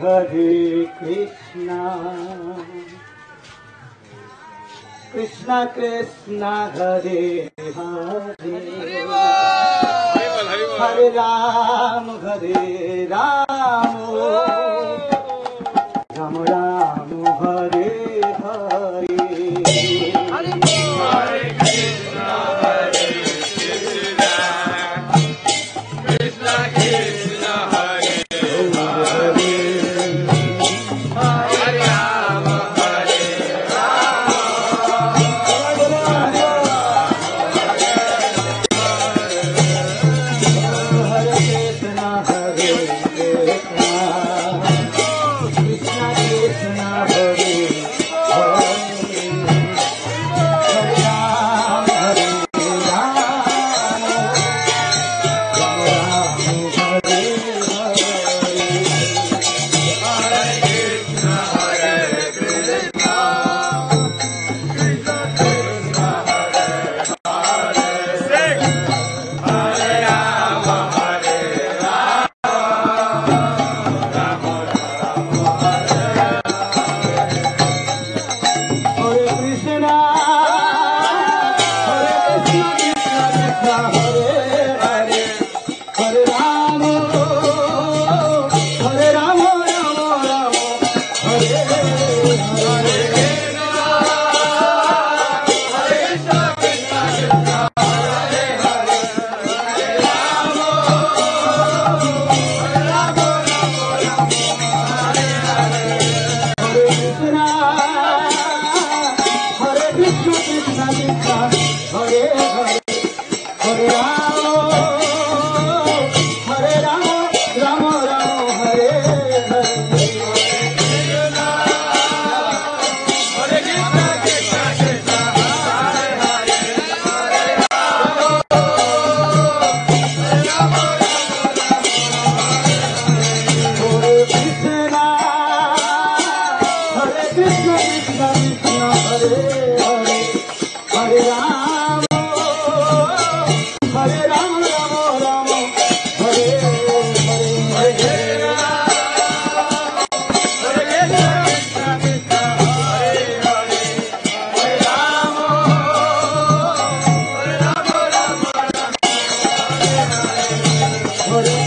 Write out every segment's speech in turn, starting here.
Hare Krishna, Krishna Krishna, Hare Hare, Hare Ram, Ram Ram, Hare Hare. Hare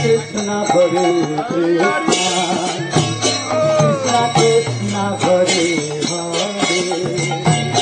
Krishna, Krishna Krishna, Hare Krishna, Krishna Hare Hare.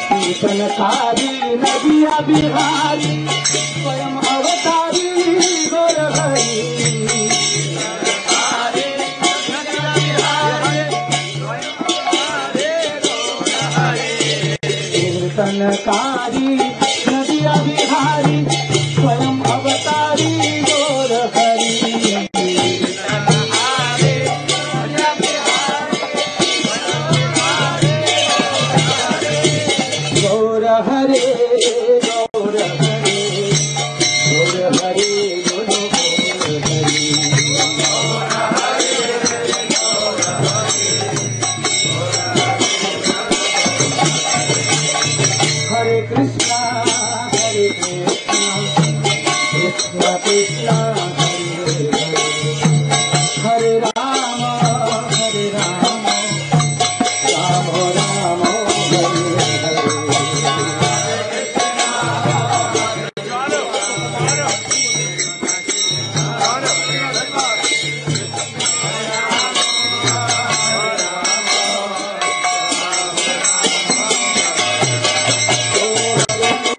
कीर्तनकारी नदिया बिहारी स्वयं अवतारी गौरहरी कीर्तनकारी नदिया बिहारी स्वयं अवतारी गौरहरी हरे गौर हरे गौर हरे गौर हरे कृष्णा कृष्ण कृष्णा हरे राम राम राम हरे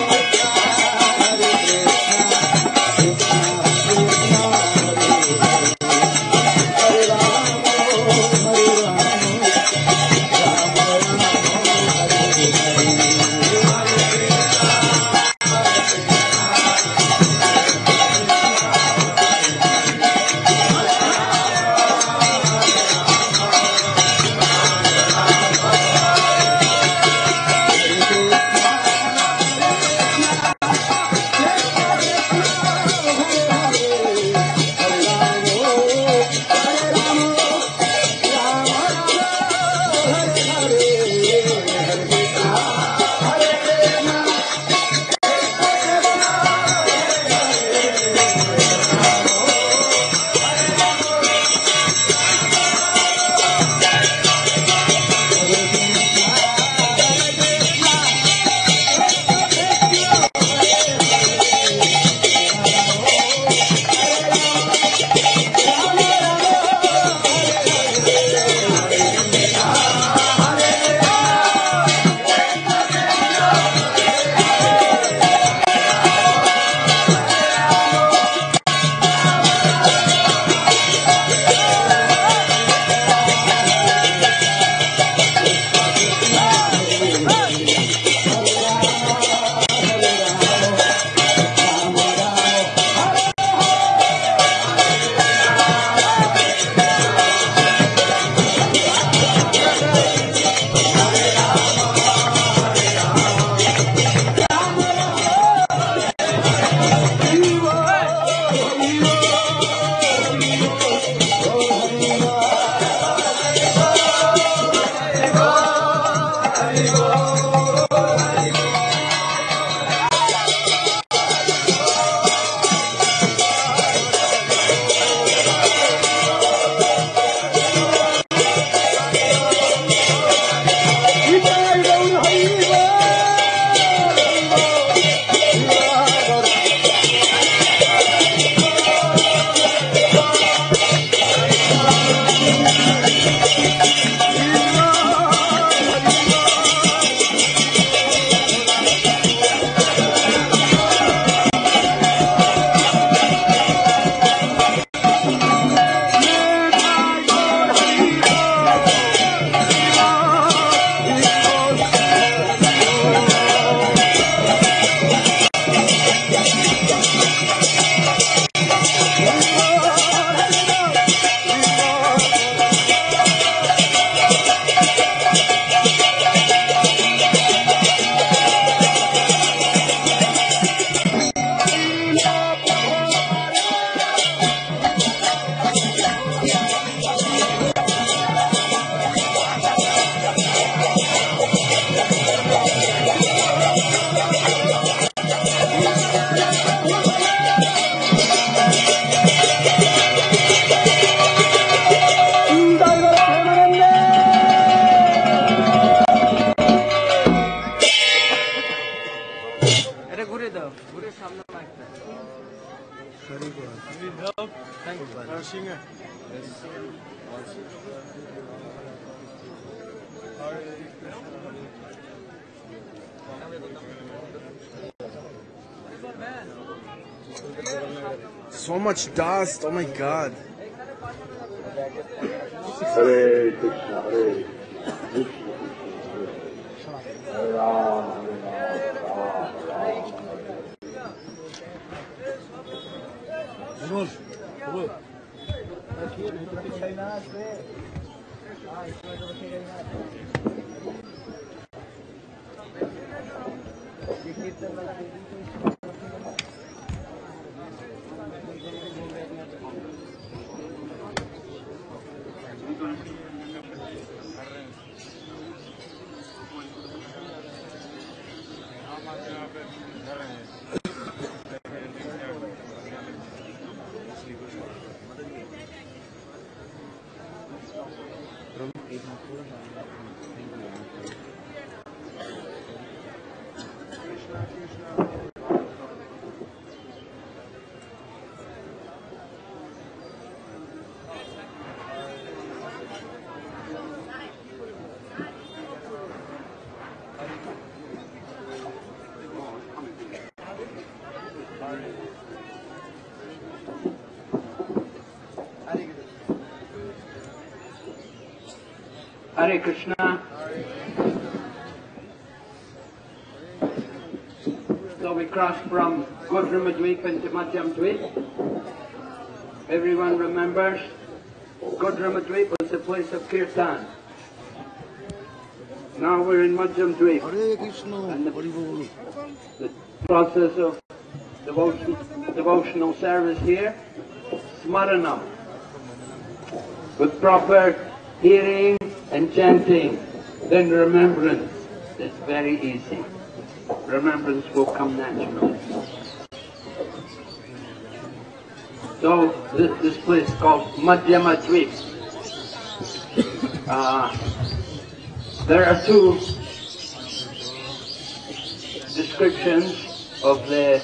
So much dust, oh my god. Hare Krishna, Hare Krishna, Hare Rama, Hare Hare Krishna. So we crossed from Nabadwip into Madhyadvipa. Everyone remembers Nabadwip was the place of kirtan. Now we're in Madhyadvipa. Hare Krishna. And the process of devotional service here, smaranam, with proper hearing and chanting, then remembrance. It's very easy. Remembrance will come naturally. So this place called Madhyadvipa. There are two descriptions of the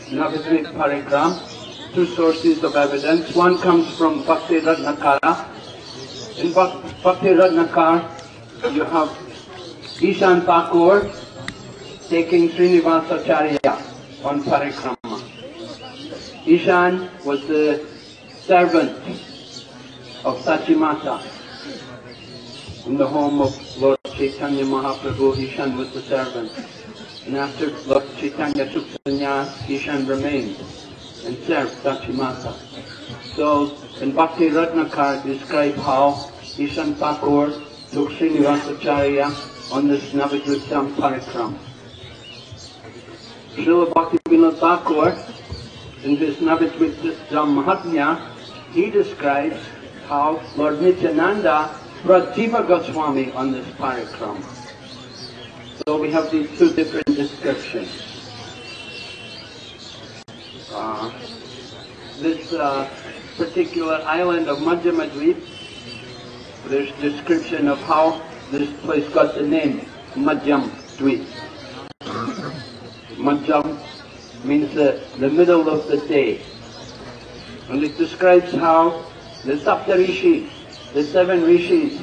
Navadvipa Parikrama, two sources of evidence. One comes from Bhaktivinoda. In Bhaktivinoda, you have Ishan Thakur taking Srivasa on Parikrama. Ishan was the servant of Sachimata. In the home of Lord Chaitanya Mahaprabhu, Ishan was the servant. And after Lord Chaitanya took sannyas, Ishan remained and served Sachimata. So in Bhakti Ratnakar describe how Ishan Thakur took Srinivasacharya on this Navadvipa Parikrama. Srila Bhaktivinoda Thakura, in his Navadvipa Mahatmya, he describes how Lord Nityananda brought Jiva Goswami on this Parikrama. So we have these two different descriptions. This particular island of Madhyadvipa, there's description of how this place got the name Madhyadvipa. Madhyam means the middle of the day. And it describes how the Saptarishis, the 7 rishis,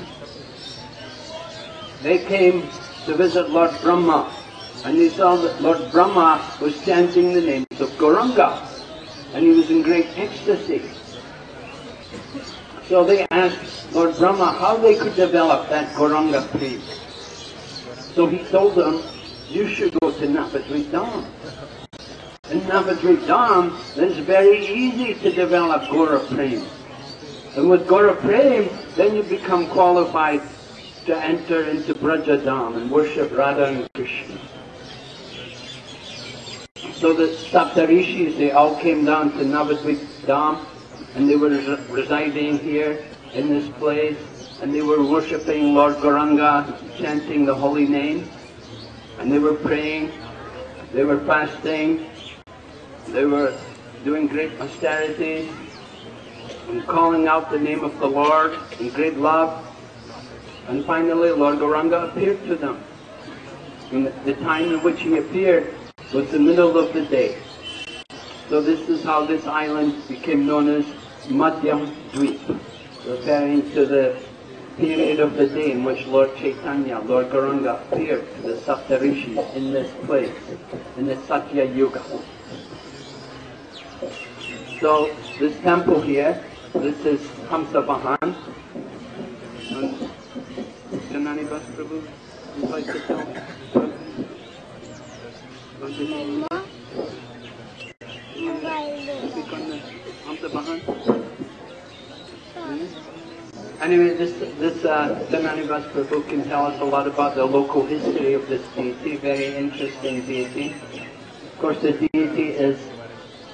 they came to visit Lord Brahma, and they saw that Lord Brahma was chanting the names of Gauranga, and he was in great ecstasy. So they asked Lord Brahma how they could develop that Gauranga Prem. So he told them, you should go to Nabadwip. In Navadvipa, it's very easy to develop Gaura Prem. And with Gaura Prem, then you become qualified to enter into Brajadam and worship Radha and Krishna. So the Saptarishis, they all came down to Navadvipa and they were residing here in this place, and they were worshipping Lord Gauranga, chanting the holy name, and they were praying, they were fasting, they were doing great austerities and calling out the name of the Lord in great love. And finally Lord Gauranga appeared to them. And the time in which he appeared was the middle of the day. So this is how this island became known as Madhyadvipa, referring to the period of the day in which Lord Chaitanya, Lord Gauranga, appeared to the Saptarishis in this place, in the Satya Yuga. So this temple here, this is Hamsa Bahan. Janani Bas Prabhu, you'd like to tell me? Anyway, this Janani Bas Prabhu can tell us a lot about the local history of this deity, very interesting deity. Of course, the deity is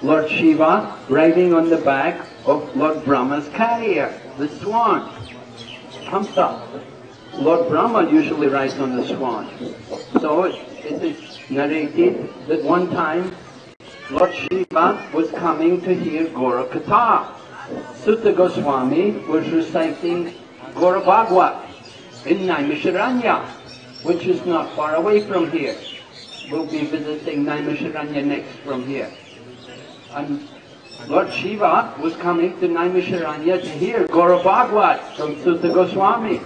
Lord Shiva riding on the back of Lord Brahma's carrier, the swan, Hamsa. Lord Brahma usually rides on the swan. So it is narrated that one time Lord Shiva was coming to hear Gaura Katha. Sutta Goswami was reciting Gaura Bhagavad in Naimisharanya, which is not far away from here. We'll be visiting Naimisharanya next from here. And Lord Shiva was coming to Naimisharanya to hear Gaura Bhagavad from Sutta Goswami.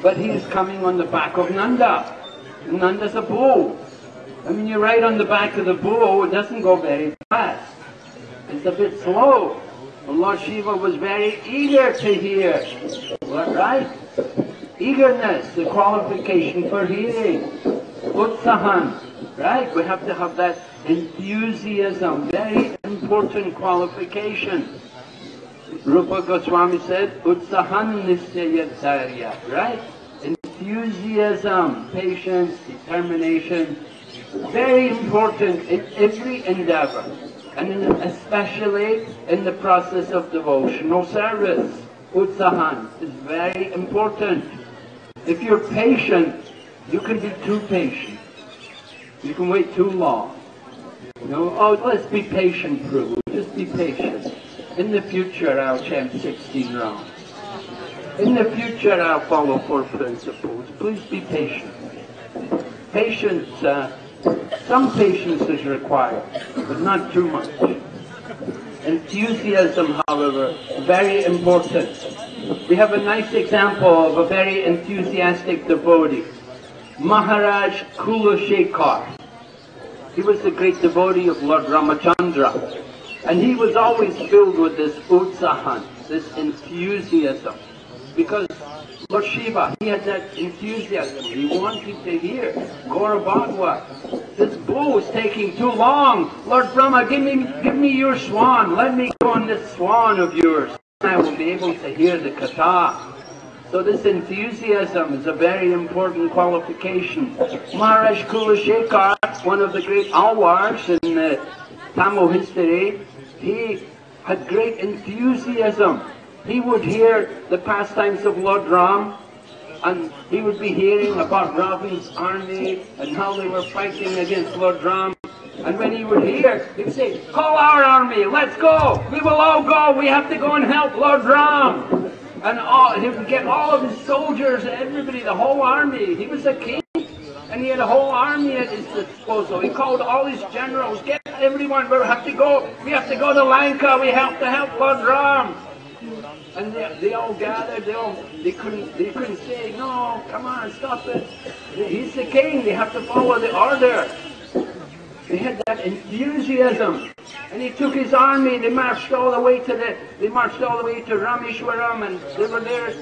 But he is coming on the back of Nanda. Nanda's a bull. I mean, you ride on the back of the bull, it doesn't go very fast. It's a bit slow. And Lord Shiva was very eager to hear. Right? Eagerness, the qualification for hearing. Utsahan. Right? We have to have that enthusiasm, very important qualification. Rupa Goswami said, Utsahan nisyayadharya. Right? Enthusiasm, patience, determination, very important in every endeavor, and especially in the process of devotional service. Utsahan is very important. If you're patient, you can be too patient. You can wait too long. You know, oh, let's be patient, Prabhu. Just be patient. In the future, I'll chant 16 rounds. In the future, I'll follow 4 principles. Please be patient. Patience, some patience is required, but not too much. Enthusiasm, however, very important. We have a nice example of a very enthusiastic devotee, Maharaj Kulashekar. He was the great devotee of Lord Ramachandra, and he was always filled with this utsahan, this enthusiasm, because Lord Shiva, he had that enthusiasm. He wanted to hear Gaura Bhagavad. This bull is taking too long. Lord Brahma, give me your swan. Let me go on this swan of yours. I will be able to hear the katha. So this enthusiasm is a very important qualification. Maharaj Kulashekar, one of the great alwars in Tamil history, he had great enthusiasm. He would hear the pastimes of Lord Ram, and he would be hearing about Ravan's army and how they were fighting against Lord Ram. And when he would hear, he would say, call our army, let's go, we will all go, we have to go and help Lord Ram. And he would get all of his soldiers, everybody, the whole army. He was a king, and he had a whole army at his disposal. He called all his generals, get everyone, we have to go to Lanka, we have to help Lord Ram. And they all gathered, they couldn't say, no, come on, stop it. He's the king, they have to follow the order. They had that enthusiasm. And he took his army, they marched all the way to Rameshwaram, and they were there,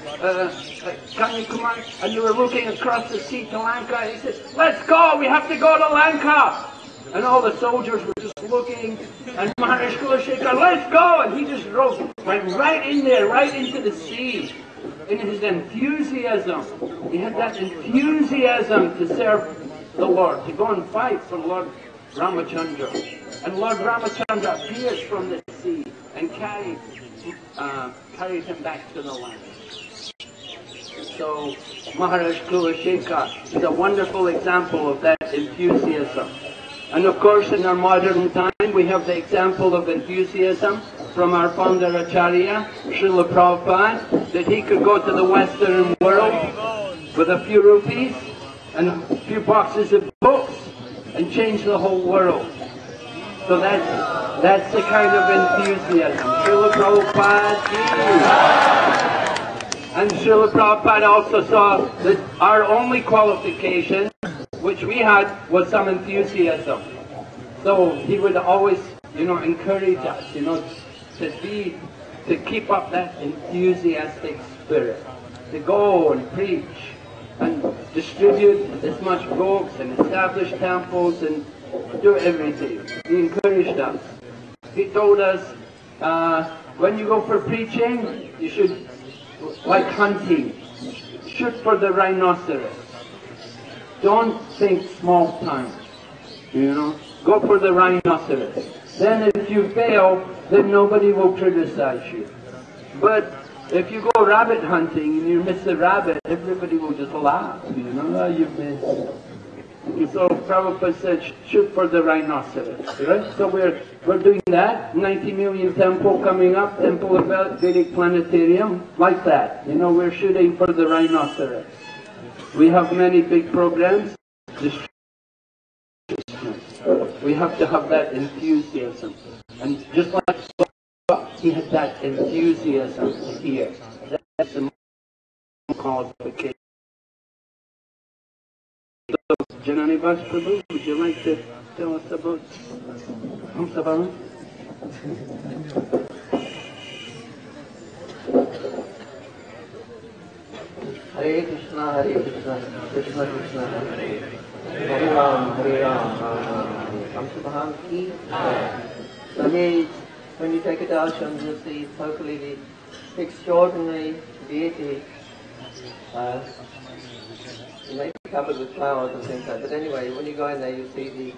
Kanyakumari, and they were looking across the sea to Lanka. And he said, let's go, we have to go to Lanka. And all the soldiers were just looking, and Maharaj Kulashekar, let's go! And he just went right in there, right into the sea. In his enthusiasm, he had that enthusiasm to serve the Lord, to go and fight for Lord Ramachandra. And Lord Ramachandra appears from the sea and carried him back to the land. So Maharaj Kulashekar is a wonderful example of that enthusiasm. And of course, in our modern time, we have the example of enthusiasm from our founder Acharya, Srila Prabhupada, that he could go to the Western world with a few rupees and a few boxes of books and change the whole world. So that's the kind of enthusiasm. Srila Prabhupada and Srila Prabhupada also saw that our only qualification, which we had, was some enthusiasm. So he would always, encourage us, to keep up that enthusiastic spirit, to go and preach and distribute as much books and establish temples and do everything. He encouraged us. He told us, when you go for preaching, you should, like hunting, shoot for the rhinoceros. Don't think small time, Go for the rhinoceros. Then if you fail, then nobody will criticize you. But if you go rabbit hunting and you miss a rabbit, everybody will just laugh, oh, you missed. So Prabhupada said, shoot for the rhinoceros, right? So we're doing that. 90 million temple coming up, temple of Vedic planetarium, like that. We're shooting for the rhinoceros. We have many big programs. We have to have that enthusiasm. And just like he had that enthusiasm here. That's the qualification. So, Janani Prabhu, would you like to tell us about Hamsabalan? Hare Krishna, Krishna Krishna, Hare Ram, Hare Ram, Hamsabalan ki. So here, when you take a darshan, you'll see totally the extraordinary deity. It may be covered with flowers and things like that. But anyway, when you go in there, you see the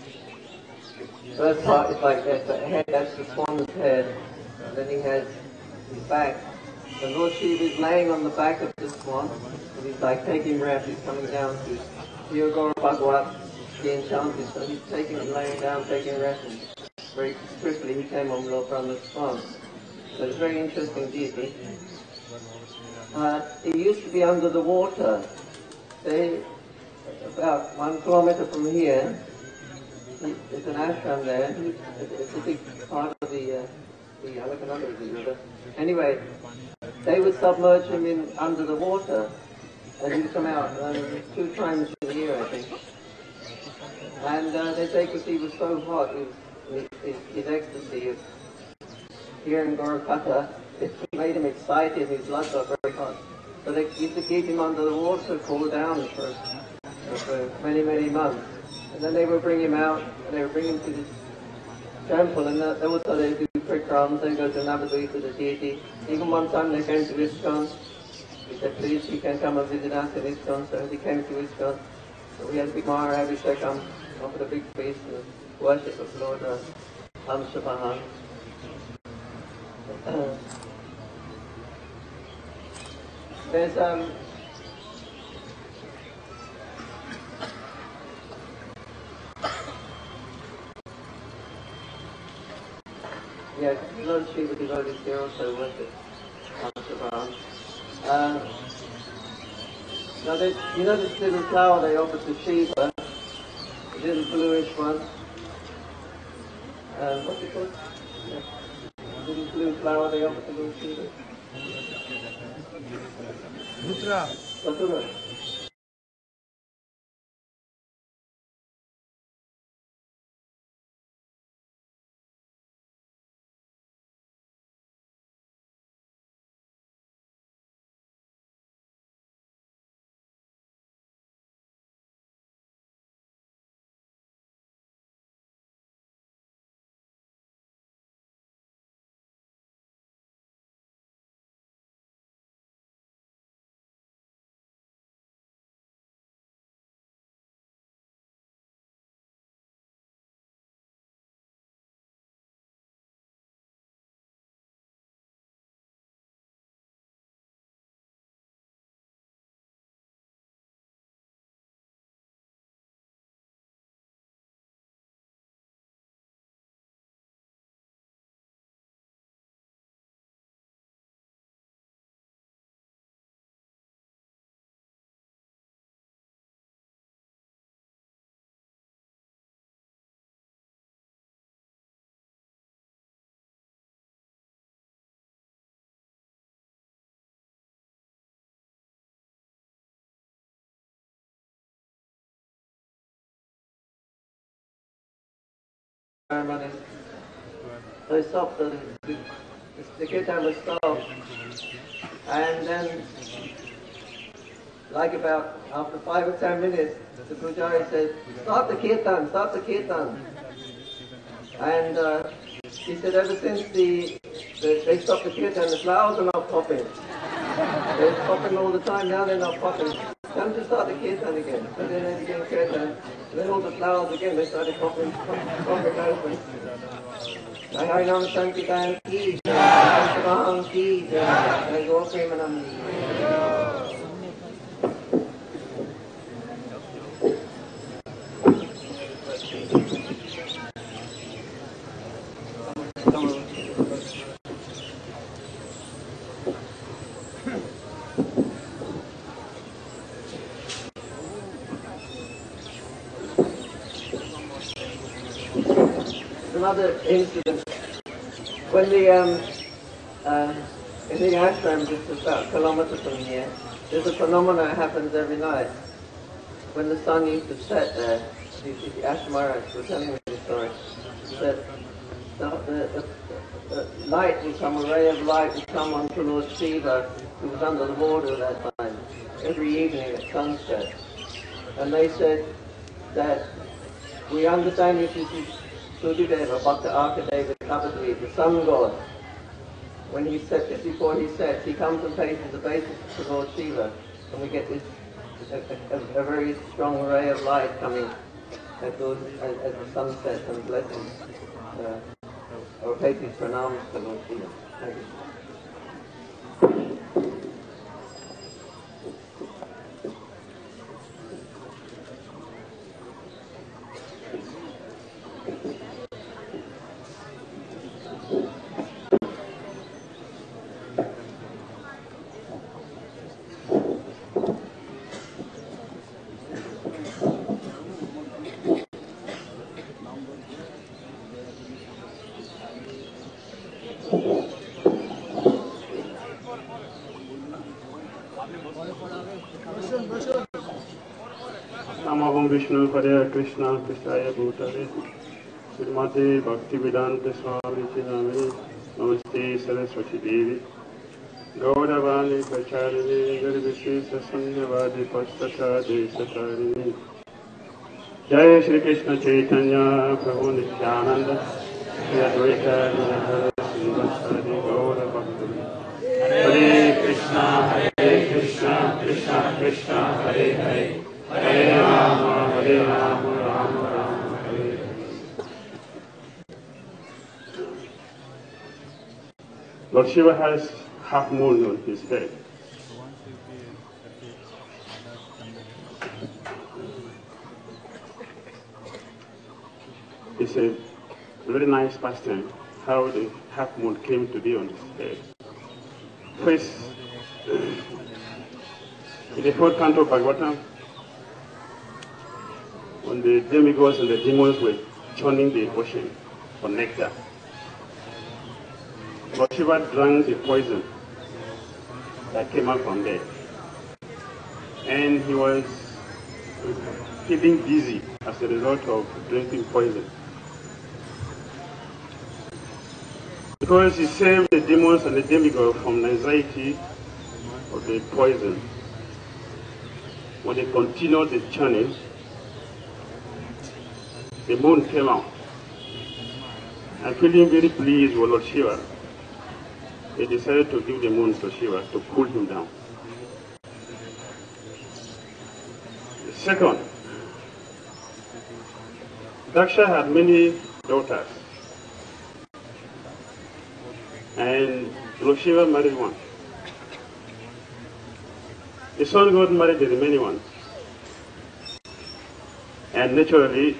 first part is like that. The head, that's the swan's head. And then he has his back. The Lord Shiva is laying on the back of the swan. And he's like taking rest. He's coming down to Gaura Bhagavad being chanted. So he's laying down, taking rest. And very swiftly he came on from the swan. So it's a very interesting deity. He used to be under the water. About 1 kilometer from here, there's an ashram there. It's a big part of the Alakananda river. Anyway, they would submerge him under the water, and he'd come out 2 times a year, I think. And they say because he was so hot, his ecstasy of here in Gaurapata, it made him excited, his blood got very hot. So they used to keep him under the water, cool down for many, many months. And then they would bring him out, and they would bring him to this temple, and also they do Parikrama, they go to Nabadwip, the deity. Even one time they came to ISKCON. He said, please, you can come and visit us in ISKCON. So he came to ISKCON. So we had a big Abhishekam, offered a big feast and worship of Lord Hamsabahan. There's Lord Shiva devotees here also worship Hamsabahan. Now this little flower they offer to Shiva, the little bluish one. What's it called? Yeah. The little blue flower they offer to Lord Shiva. Thakura. ceremonies. They stopped, the kirtan was stopped, and then, like about after 5 or 10 minutes, the pujari said, "Start the kirtan, start the kirtan." And he said, ever since they stopped the kirtan, the flowers are not popping. They're popping all the time, now they're not popping. Time to start the kirtan again. And then they began kirtan, and then all the flowers again, they started popping open. Harinam Sankirtan ki jai, Sankirtan ki jai, Gauranga Sri Hari. Another incident. When in the ashram, just about a kilometre from here, there's a phenomenon that happens every night. When the sun used to set there, the Ashmaraks were telling me this story, that the light would come, a ray of light would come onto Lord Shiva, who was under the water at that time, every evening at sunset. And they said that we understand this is Sudhideva, Bhakta-Arkadeva, Nabadwip, the sun god. When he sets, just before he sets, he comes and pays his obeisance to Lord Shiva, and we get this a very strong ray of light coming as the sun sets and blessings or pays his pranams to Lord Shiva. Thank you. Namaham Vishnu Padaya Krishna Krishaya Bhutale Srimati Bhaktivinoda Thakura Namaste Saraswati Devi Gaura Pacharani Garvishesa Sanyavadi Pastata Desatarini Jaya Shri Krishna Chaitanya Prabhu Nityananda Shri Advaita Nihara Srivasa Gaura Bhaktivinoda Hare Krishna Krishna Krishna Hare Hare Hare Rama, Rama Rama, Hare Hare. Lord Shiva has half moon on his head. It's a very nice pastime how the half moon came to be on his head. First, in the fourth canto of Bhagavatam, when the demigods and the demons were churning the ocean for nectar, Lord Shiva drank the poison that came out from there. And he was feeling dizzy as a result of drinking poison. Because he saved the demons and the demigods from the anxiety of the poison. When they continued the churning, the moon came out. And feeling very pleased with Lord Shiva, they decided to give the moon to Shiva to cool him down. Second, Daksha had many daughters, and Lord Shiva married one. The sun god married the remaining ones, and naturally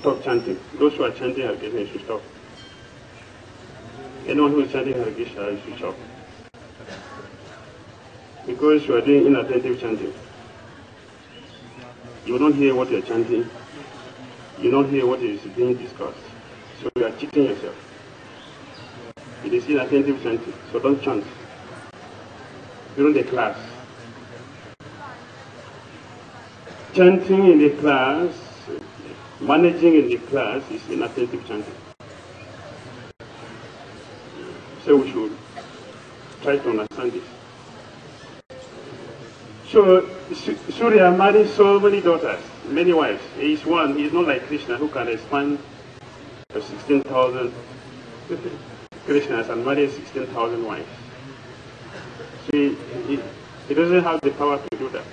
stop chanting. Those who are chanting Hare Krishna should stop. Anyone who is chanting Hare Krishna should stop. Because you are doing inattentive chanting. You don't hear what you are chanting. You don't hear what is being discussed. So you are cheating yourself. It is inattentive chanting, so don't chant. During the class. Chanting in the class managing in the class is inattentive chanting. So we should try to understand this. So Surya married so many daughters, many wives. He is one, he is not like Krishna who can expand 16,000 Krishnas and marry 16,000 wives. So he doesn't have the power to do that.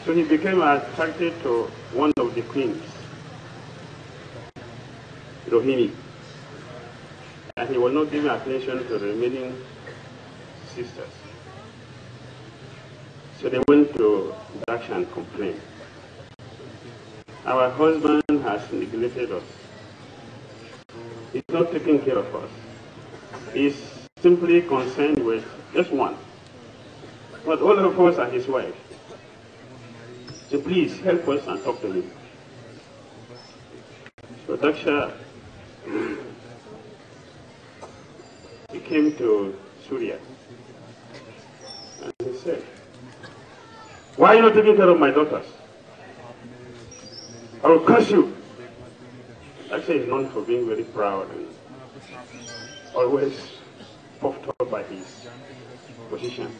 So he became attracted to one of the queens, Rohini. And he was not giving attention to the remaining sisters. So they went to Daksha and complained. Our husband has neglected us. He's not taking care of us. He's simply concerned with just one. But all of us are his wife. So please help us and talk to him. So Daksha, he came to Surya and he said, "Why are you not taking care of my daughters? I will curse you." Daksha is known for being very proud and always puffed up by his position.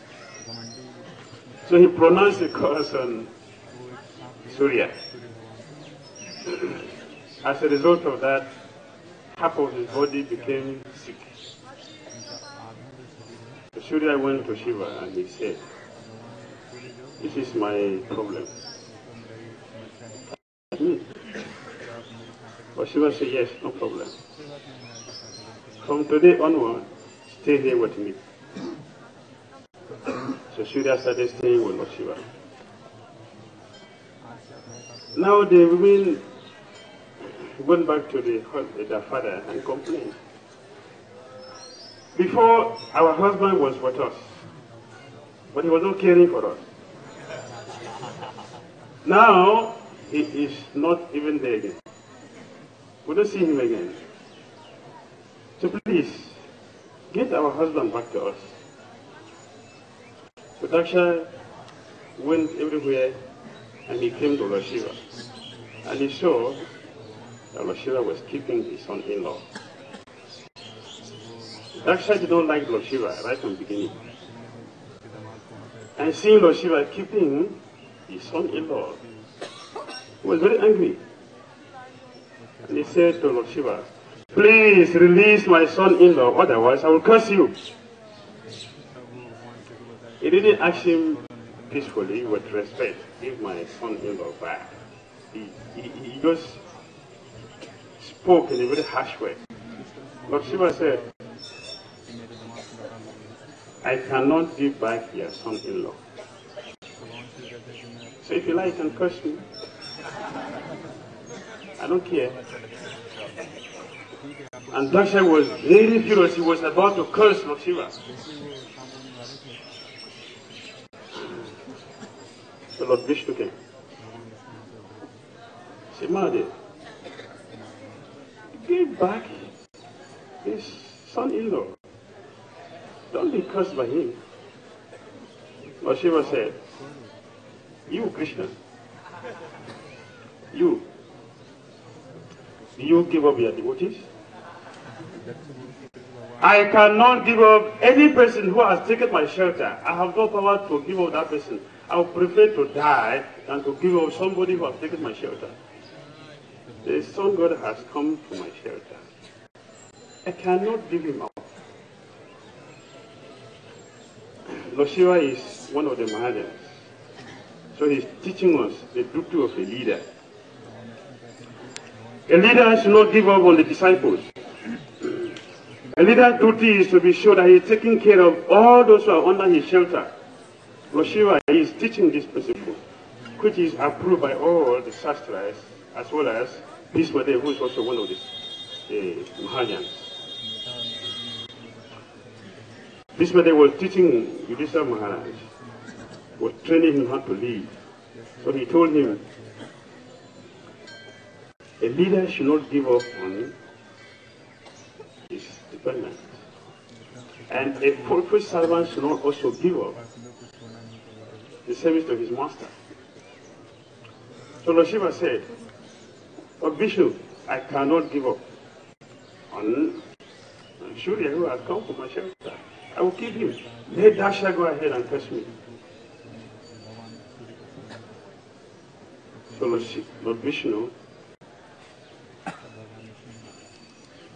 So he pronounced a curse on Surya. As a result of that, half of his body became sick. So Surya went to Shiva and he said, "This is my problem." But Shiva said, "Yes, no problem. From today onward, stay here with me." So Surya started staying with Lord Shiva. Now the women went back to their father and complained. Before, our husband was with us, but he was not caring for us. Now, he is not even there again. We don't see him again. So please, get our husband back to us. So Daksha went everywhere and he came to Lord Shiva. And he saw that Lord Shiva was keeping his son-in-law. Daksha did not like Lord Shiva right from the beginning. And seeing Lord Shiva keeping his son-in-law, he was very angry. And he said to Lord Shiva, "Please release my son-in-law, otherwise I will curse you." He didn't ask him peacefully, with respect, "Give my son-in-law back." He just spoke in a very harsh way. Lord Shiva said, "I cannot give back your son-in-law. So if you like, you can curse me. I don't care." And Daksha was very furious. He was about to curse Lord Shiva. So Lord Vishnu came. He said, "Mahadev, give back his son-in-law. Don't be cursed by him." Lord Shiva said, "You, Krishna, do you give up your devotees? I cannot give up any person who has taken my shelter. I have no power to give up that person. I would prefer to die than to give up somebody who has taken my shelter. The sun god has come to my shelter. I cannot give him up." Lord Shiva is one of the Mahadevas. So he's teaching us the duty of a leader. A leader should not give up on the disciples. A leader's duty is to be sure that he is taking care of all those who are under his shelter. Lord Shiva is teaching this principle, which is approved by all the Shastras, as well as Bhishma, who is also one of the Mahayans. Bhishma was teaching Yudhishthira Maharaj, was training him how to lead. So he told him, a leader should not give up on his dependents. And a faithful servant should not also give up the service to his master. So Lord Shiva said, But Vishnu, I cannot give up on Surya, who has come for my shelter. I will keep him. Let Dasha go ahead and curse me. So Lord Vishnu,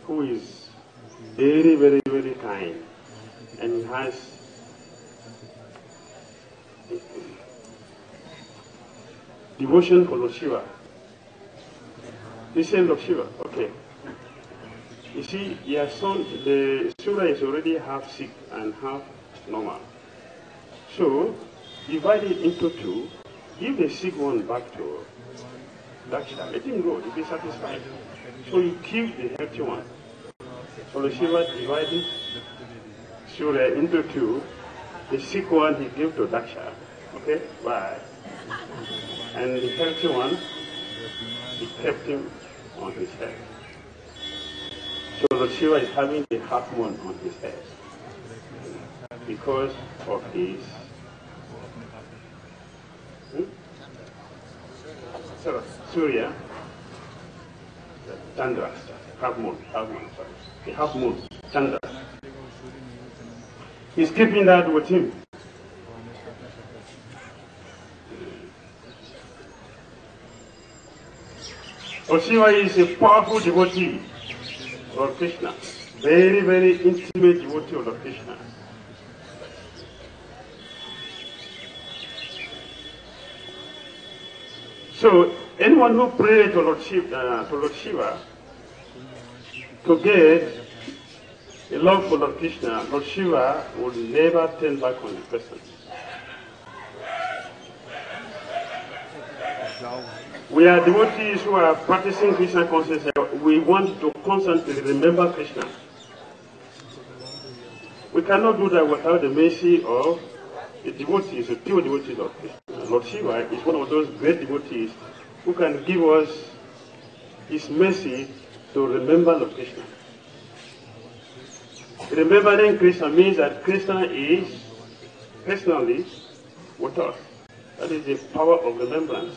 who is very, very, very kind, and he has devotion for Lord Shiva. He said Lord Shiva, okay. You see, your son, the Surya is already half sick and half normal. So, divide it into two, give the sick one back to Daksha, let him go, he'll be satisfied. So you keep the healthy one. So Lord Shiva divided Surya into two, the sick one he gave to Daksha, okay, bye. And the healthy one, he kept him on his head. So Lord Shiva is having the half moon on his head because of his Surya, Chandra, half moon, sorry. The half moon, Chandra. He's keeping that with him. Lord Shiva is a powerful devotee of Lord Krishna, very, very intimate devotee of Lord Krishna. So anyone who prays to Lord Shiva to get a love for Lord Krishna, Lord Shiva will never turn back on the person. We are devotees who are practicing Krishna consciousness. We want to constantly remember Krishna. We cannot do that without the mercy of the devotees, the pure devotees of Krishna. Lord Shiva is one of those great devotees who can give us his mercy to remember Lord Krishna. Remembering Krishna means that Krishna is personally with us. That is the power of remembrance.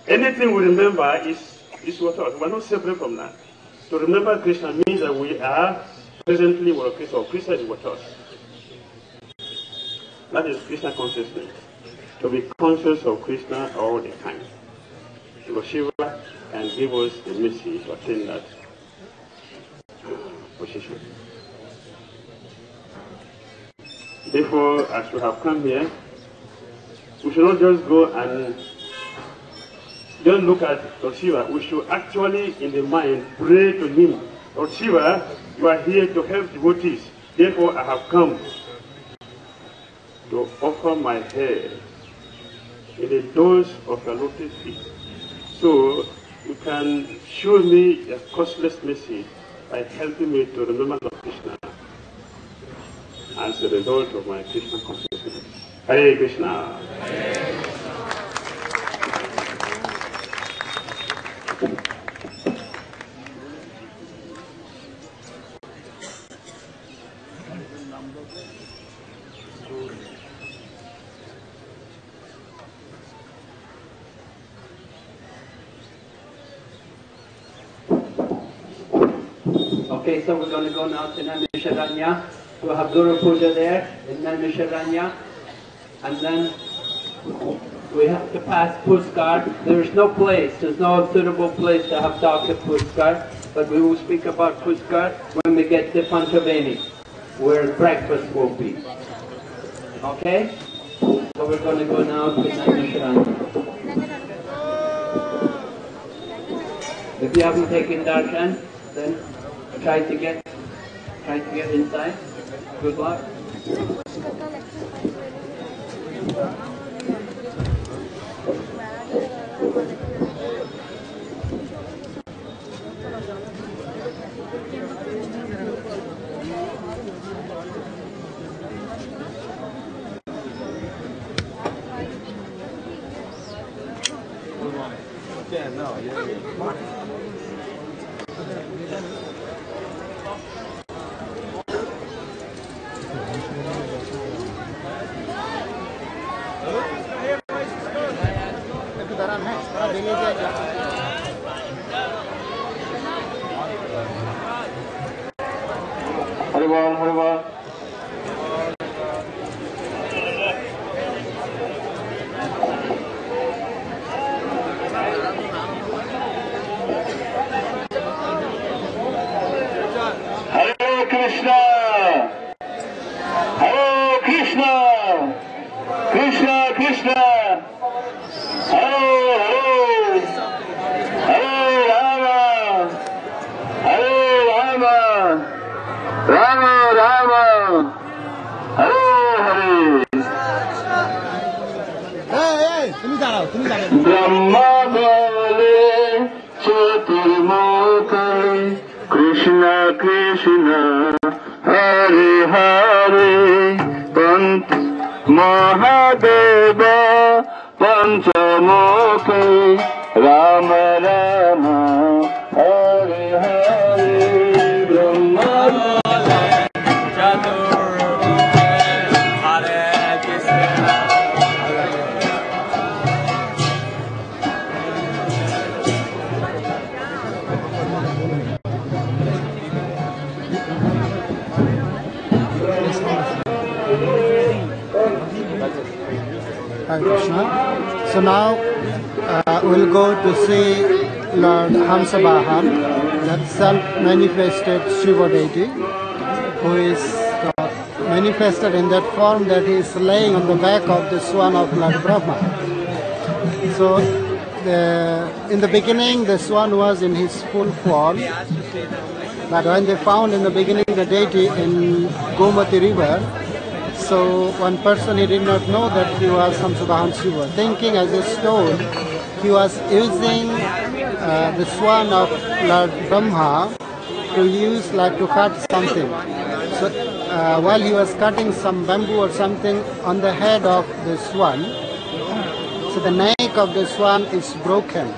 Anything we remember is with us. We are not separate from that. To remember Krishna means that we are presently with Krishna, or Krishna is with us. That is Krishna consciousness. To be conscious of Krishna all the time. Lord Shiva can give us the mercy to attain that position. Therefore, as we have come here, we should not just go and don't look at Lord Shiva. We should actually, in the mind, pray to him. Lord Shiva, you are here to help devotees. Therefore, I have come to offer my head in the doors of your lotus feet. So, you can show me a costless mercy by helping me to remember Lord Krishna as a result of my Krishna consciousness. Hare Krishna. Hare. Okay, so we're going to go now to Naimisharanya. We'll have Guru Puja there in Naimisharanya. And then we have to pass Puskar. There's no place, there's no suitable place to have talk at Puskar. But we will speak about Puskar when we get to Panchaveni, where breakfast will be. Okay? So we're going to go now to Naimisharanya. If you haven't taken darshan, then try to get inside. Good luck. Haribol, Haribol. Hare Krishna, Hare Krishna, Krishna Krishna, Hare Hare, Hare Rama, Hare Rama, Rama Rama, Hare Hare. Brahma Bale Chaturmukha Krishna Krishna Hare Hare Pant Mahadeva Panchamukhi Rama Rama Hare Hare Brahma Hare Krishna. So now we'll go to see Lord Hamsavahan, that self-manifested Shiva deity, who is manifested in that form that he is laying on the back of the swan of Lord Brahma. So in the beginning the swan was in his full form, but when they found in the beginning the deity in Gomati river, so one person, he did not know that he was Hamsavahan Shiva. Thinking as a stone, he was using the swan of Lord Brahma to use like to cut something. So while he was cutting some bamboo or something on the head of the swan, so the neck of the swan is broken.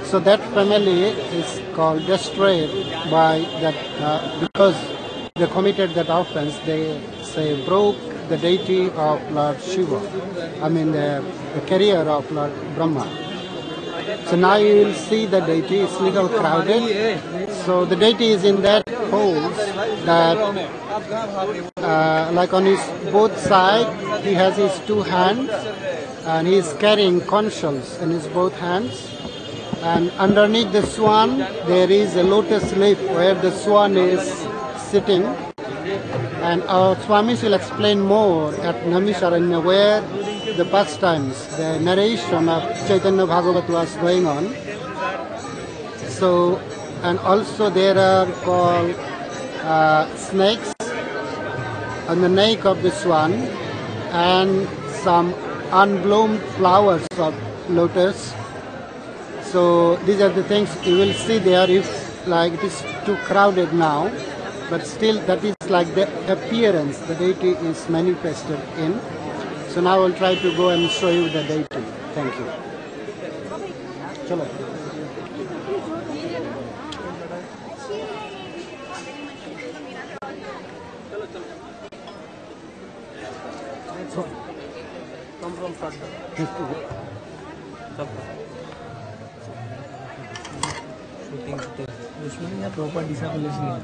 So that family is called destroyed by that because they committed that offense. They say broke the deity of Lord Shiva, the carrier of Lord Brahma. So now you will see the deity is little crowded. So the deity is in that pose that like on his both sides he has his two hands and he is carrying conch shells in his both hands. And underneath the swan there is a lotus leaf where the swan is sitting. And our Swamis will explain more at Namisharanya where the pastimes, the narration of Chaitanya Bhagavat was going on. So, and also there are called snakes on the neck of the swan and some unbloomed flowers of lotus. So these are the things you will see there if like it is too crowded now. But still that is like the appearance the deity is manifested in. So now I will try to go and show you the deity. Thank you. Chalo. Shooting proper disability.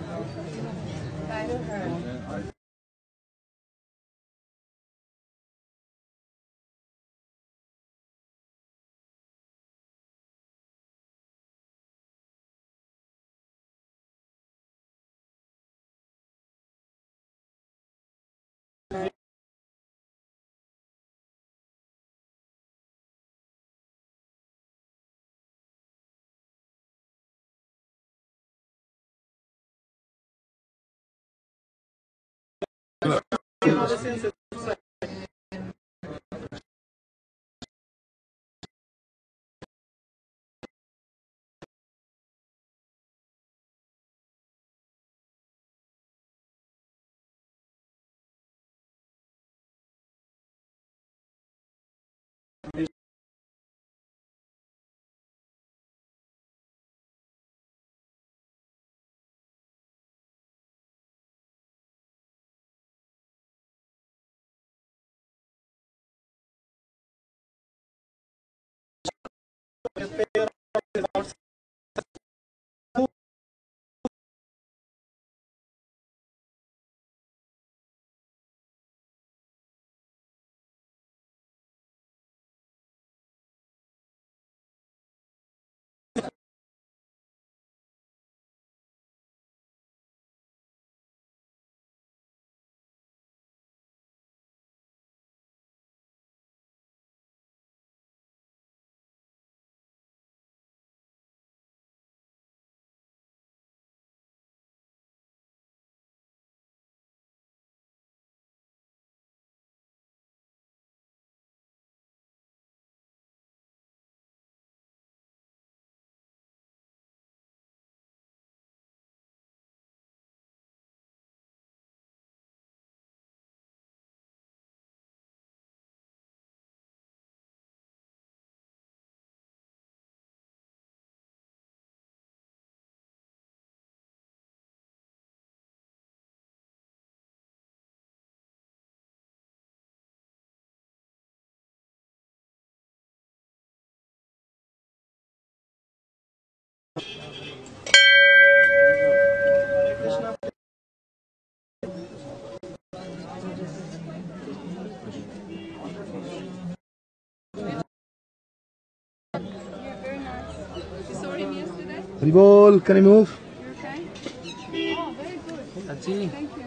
Ribol, can you move? You okay? Oh, very good. Achi. Thank you.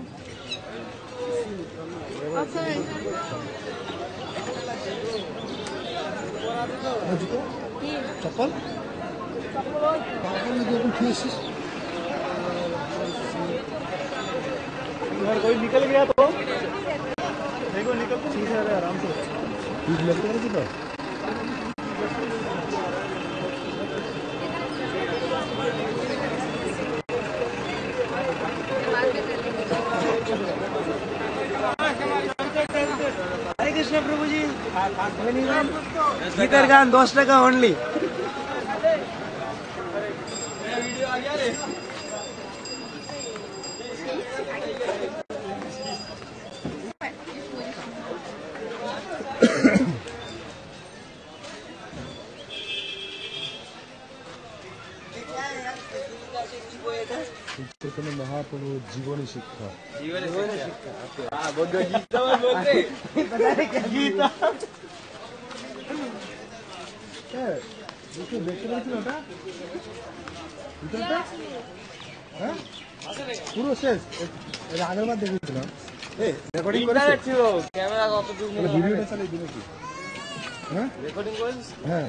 Outside. Chappal? अगर कोई निकल गया तो देखो निकल तो सीधे आ रहा है आराम से लगता है तो हरे कृष्ण प्रभु जी गीतर गान 10 টাকা ओनली वीडियो आ गया रे महाप्रभु जीवनी शिक्षा हाँ गीता बोल रहे पता है क्या गीता क्या देखो देखते रहती होता इतना हाँ पूरा शेष आगे बात देखी थी ना ए रेकॉर्डिंग कर रहे हो कैमरा का ऑफ दूर वीडियो में चले दिन की हाँ रेकॉर्डिंग कर हाँ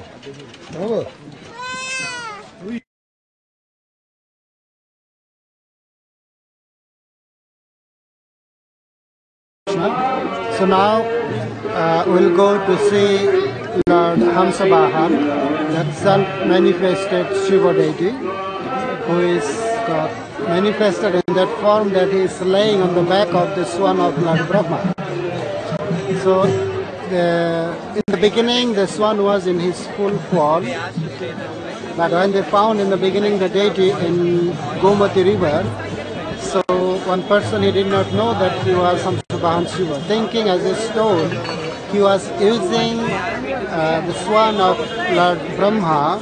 होगा So now we'll go to see Lord Hamsabahan, that self-manifested Shiva deity, who is manifested in that form that he is laying on the back of the swan of Lord Brahma. So in the beginning the swan was in his full form, but when they found in the beginning the deity in Gomati river, so one person, he did not know that he was Hamsabahan Shiva. Thinking as a stone, he was using the swan of Lord Brahma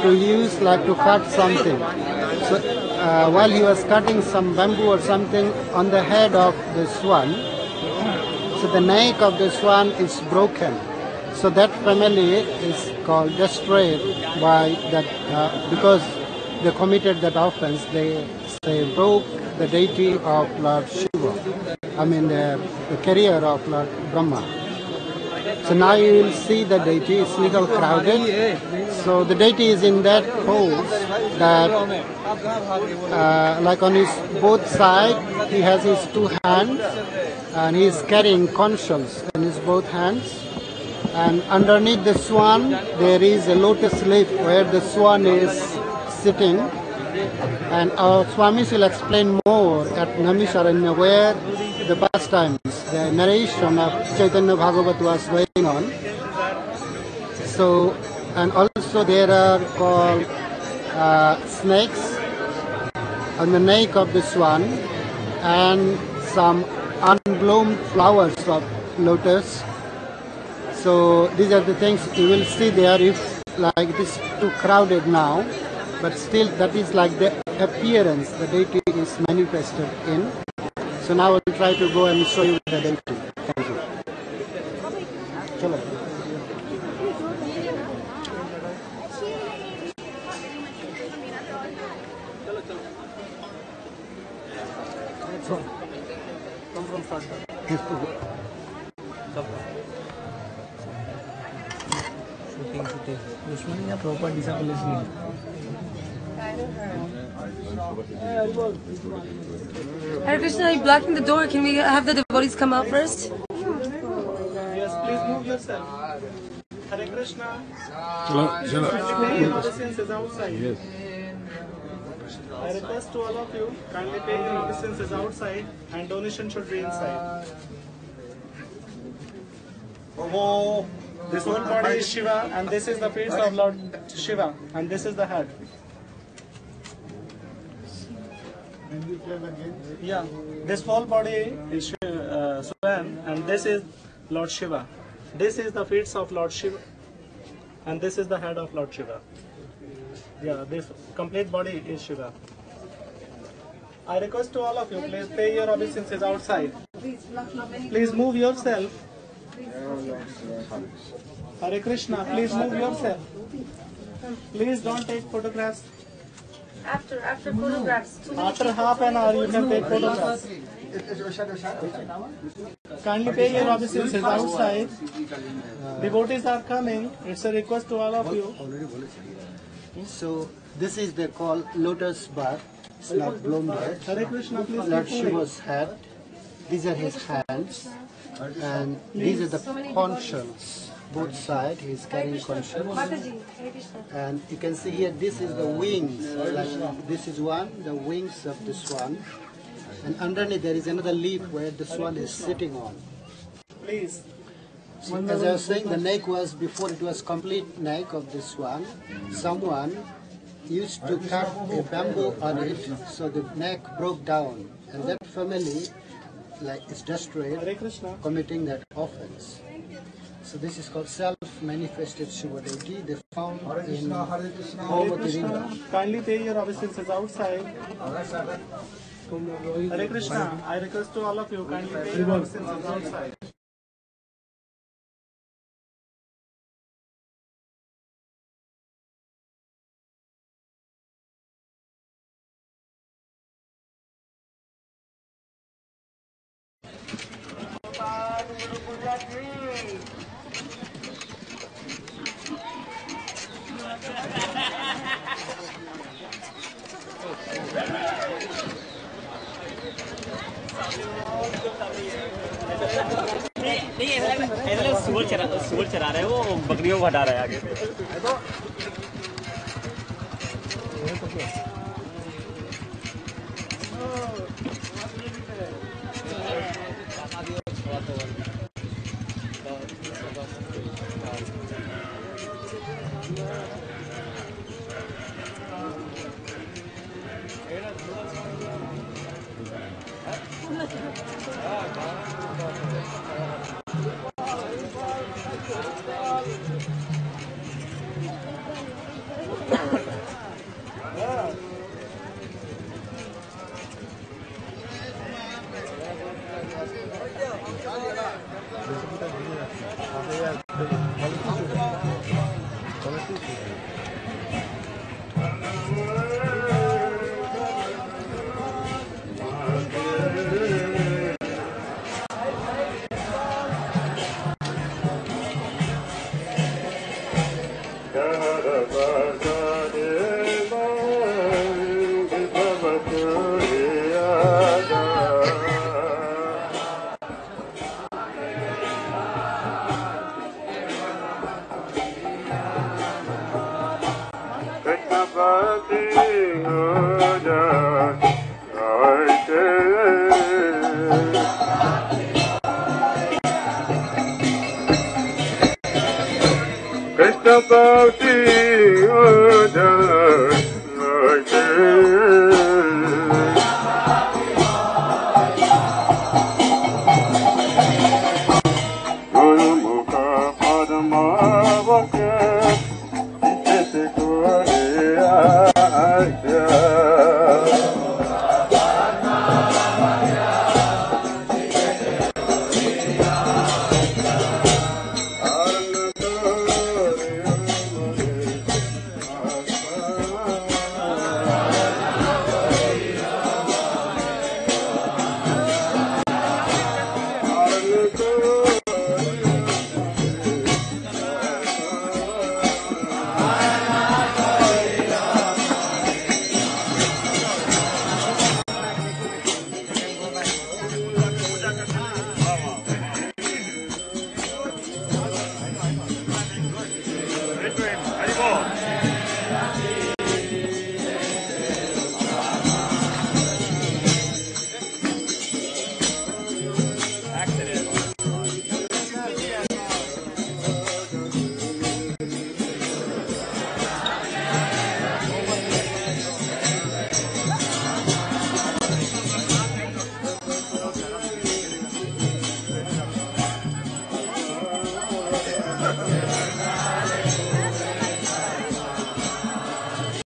to use like to cut something. So while he was cutting some bamboo or something on the head of the swan, so the neck of the swan is broken. So that family is called destroyed by that because they committed that offense. They broke the deity of Lord Shiva, I mean the carrier of Lord Brahma. So now you will see the deity is little crowded. So the deity is in that pose that like on his both sides he has his two hands and he is carrying conch shells in his both hands. And underneath the swan there is a lotus leaf where the swan is sitting. And our Swamis will explain more at Namisharanya where the pastimes, the narration of Chaitanya Bhagavat was going on. So, and also there are called snakes on the neck of the swan and some unbloomed flowers of lotus. So these are the things you will see there if like it is too crowded now. But still that is like the appearance the deity is manifested in. So now I will try to go and show you the deity. Thank you. Chalo. Come from front. Shooting. Proper disciple. Hare Krishna, you're blocking the door. Can we have the devotees come out first? Yes, please move yourself. Hare Krishna. Medicines is outside. Yes. I request to all of you, kindly take the medicines is outside and donation should be inside. This whole body is Shiva and this is the feet of Lord Shiva and this is the head. Yeah, this whole body is Swan and this is Lord Shiva. This is the feet of Lord Shiva and this is the head of Lord Shiva. Yeah, this complete body is sugar. I request to all of you, please pay your obeisances outside. Please move yourself. Hare Krishna, please move yourself. Please don't take photographs. After photographs. After half an hour, you can take photographs. Kindly pay your obeisances outside. Devotees are coming. It's a request to all of you. So this is the called lotus bar. It's not blown yet. Hare Krishna, please Lord keep moving. Shiva's head. These are his hands, and these are the conch shells. Both sides, he is carrying conch shells. Mataji, Hare Krishna. And you can see here, this is the wings. Like this is one, the wings of the swan. And underneath there is another leaf where the swan is sitting on. Please. So, as I was saying, the neck was, before it was complete neck of the swan, someone used to cut a bamboo on it, so the neck broke down. And that family is destroyed, Hare Krishna. committing that offense. So this is called self-manifested Shiva deity. They found in Hare Bhagavati Krishna. river. Kindly pay your obeisances outside. Hare Krishna. I request to all of you, kindly pay your obeisances outside. नहीं ऐसा लोग सूअर चरा रहे हैं, वो बकरियों को हटा रहा है आगे से. Krishna